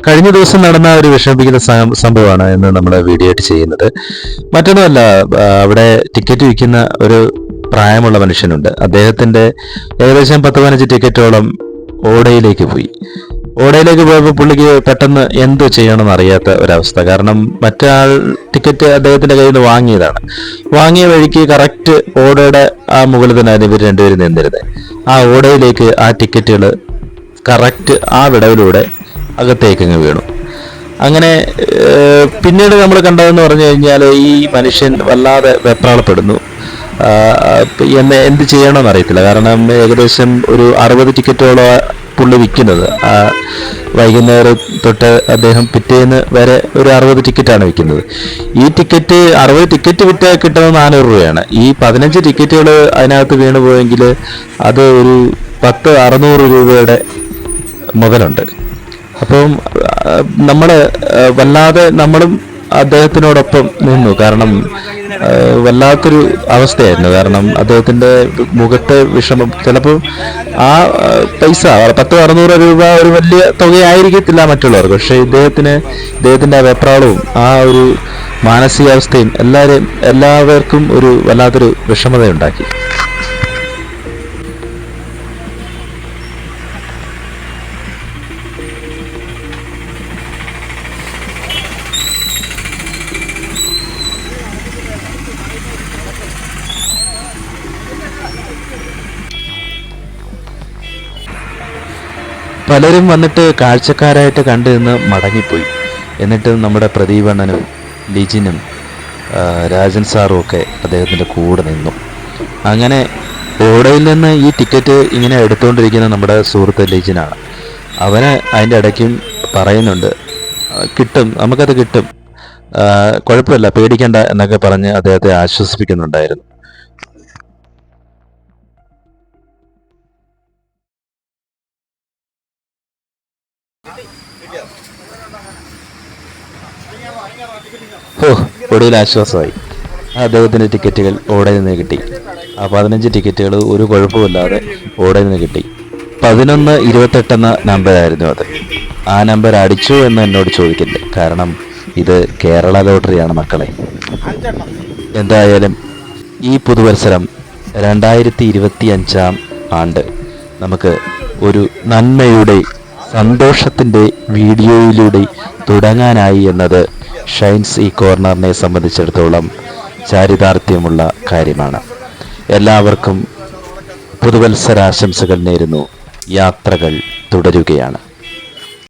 കഴിഞ്ഞ ദിവസം നടന്ന ഒരു വിഷമിപ്പിക്കുന്ന സംഭവമാണ് ഇന്ന് നമ്മൾ വീഡിയോ ആയിട്ട് ചെയ്യുന്നത്. മറ്റൊന്നുമല്ല, അവിടെ ടിക്കറ്റ് വിൽക്കുന്ന ഒരു പ്രായമുള്ള മനുഷ്യനുണ്ട്. അദ്ദേഹത്തിന്റെ ഏകദേശം 10-15 ടിക്കറ്റോളം ഓടയിലേക്ക് പോയി. ഓടയിലേക്ക് പോയപ്പോൾ പുള്ളിക്ക് പെട്ടെന്ന് എന്ത് ചെയ്യണമെന്ന് അറിയാത്ത ഒരവസ്ഥ. കാരണം മറ്റാൾ ടിക്കറ്റ് അദ്ദേഹത്തിന്റെ കയ്യിൽ നിന്ന് വാങ്ങിയതാണ്. വാങ്ങിയ വഴിക്ക് കറക്റ്റ് ഓടയുടെ ആ മുകളിൽ തന്നെയായിരുന്നു ഇവർ രണ്ടുപേരും നിന്നിരുന്നത്. ആ ഓടയിലേക്ക് ആ ടിക്കറ്റുകൾ കറക്റ്റ് ആ വിടവിലൂടെ അകത്തേക്കങ്ങ് വീണു. അങ്ങനെ പിന്നീട് നമ്മൾ കണ്ടതെന്ന് പറഞ്ഞു കഴിഞ്ഞാൽ ഈ മനുഷ്യൻ വല്ലാതെ വെപ്രാളപ്പെടുന്നു. എന്ത് ചെയ്യണമെന്ന് അറിയത്തില്ല. കാരണം ഏകദേശം ഒരു 60 ടിക്കറ്റോളം പുള്ളി വിൽക്കുന്നത്. വൈകുന്നേരം തൊട്ട് അദ്ദേഹം പിറ്റേന്ന് വരെ ഒരു 60 ടിക്കറ്റാണ് വിൽക്കുന്നത്. ഈ 60 ടിക്കറ്റ് വിറ്റാൽ കിട്ടുന്നത് 400 രൂപയാണ്. ഈ 15 ടിക്കറ്റുകൾ അതിനകത്ത് വീണു പോയെങ്കിൽ അത് ഒരു 600 രൂപയുടെ മുതലുണ്ട്. അപ്പം നമ്മൾ വല്ലാതെ നമ്മളും അദ്ദേഹത്തിനോടൊപ്പം നിന്നു. കാരണം വല്ലാത്തൊരു അവസ്ഥയായിരുന്നു. കാരണം അദ്ദേഹത്തിന്റെ മുഖത്തെ വിഷമം, ചിലപ്പോൾ ആ പൈസ 600 രൂപ ഒരു വലിയ തുകയായിരിക്കത്തില്ല മറ്റുള്ളവർക്ക്. പക്ഷെ ഇദ്ദേഹത്തിന്റെ ആ വെപ്രാളവും ആ ഒരു മാനസികാവസ്ഥയും എല്ലാവർക്കും ഒരു വല്ലാത്തൊരു വിഷമതയുണ്ടാക്കി. പലരും വന്നിട്ട് കാഴ്ചക്കാരായിട്ട് കണ്ടു നിന്ന് മടങ്ങിപ്പോയി. എന്നിട്ട് നമ്മുടെ പ്രദീപണ്ണനും ലിജിനും രാജൻ സാറും ഒക്കെ അദ്ദേഹത്തിൻ്റെ കൂടെ നിന്നു. അങ്ങനെ ഓടയിൽ നിന്ന് ഈ ടിക്കറ്റ് ഇങ്ങനെ എടുത്തുകൊണ്ടിരിക്കുന്ന നമ്മുടെ സുഹൃത്ത് ലിജിനാണ്. അവന് അതിൻ്റെ ഇടയ്ക്കും പറയുന്നുണ്ട്, കിട്ടും, നമുക്കത് കിട്ടും, കുഴപ്പമില്ല, പേടിക്കണ്ട എന്നൊക്കെ പറഞ്ഞ് അദ്ദേഹത്തെ ആശ്വസിപ്പിക്കുന്നുണ്ടായിരുന്നു. ഒടുവിൽ ആശ്വാസമായി. അദ്ദേഹത്തിൻ്റെ ടിക്കറ്റുകൾ ഓടയിൽ നിന്ന് കിട്ടി. ആ 15 ടിക്കറ്റുകൾ ഒരു കുഴപ്പമില്ലാതെ ഓടയിൽ നിന്ന് കിട്ടി. 1128 എന്ന നമ്പറായിരുന്നു അത്. ആ നമ്പർ അടിച്ചു എന്ന് എന്നോട് ചോദിക്കില്ല, കാരണം ഇത് കേരള ലോട്ടറിയാണ് മക്കളെ. എന്തായാലും ഈ പുതുവത്സരം 2025 ആണ്ട് നമുക്ക് ഒരു നന്മയുടെ സന്തോഷത്തിൻ്റെ വീഡിയോയിലൂടെ തുടങ്ങാനായി എന്നത് ഷൈൻസ് ഈ കോർണറിനെ സംബന്ധിച്ചിടത്തോളം ചാരിതാർത്ഥ്യമുള്ള കാര്യമാണ്. എല്ലാവർക്കും പുതുവത്സരാശംസകൾ നേരുന്നു. യാത്രകൾ തുടരുകയാണ്.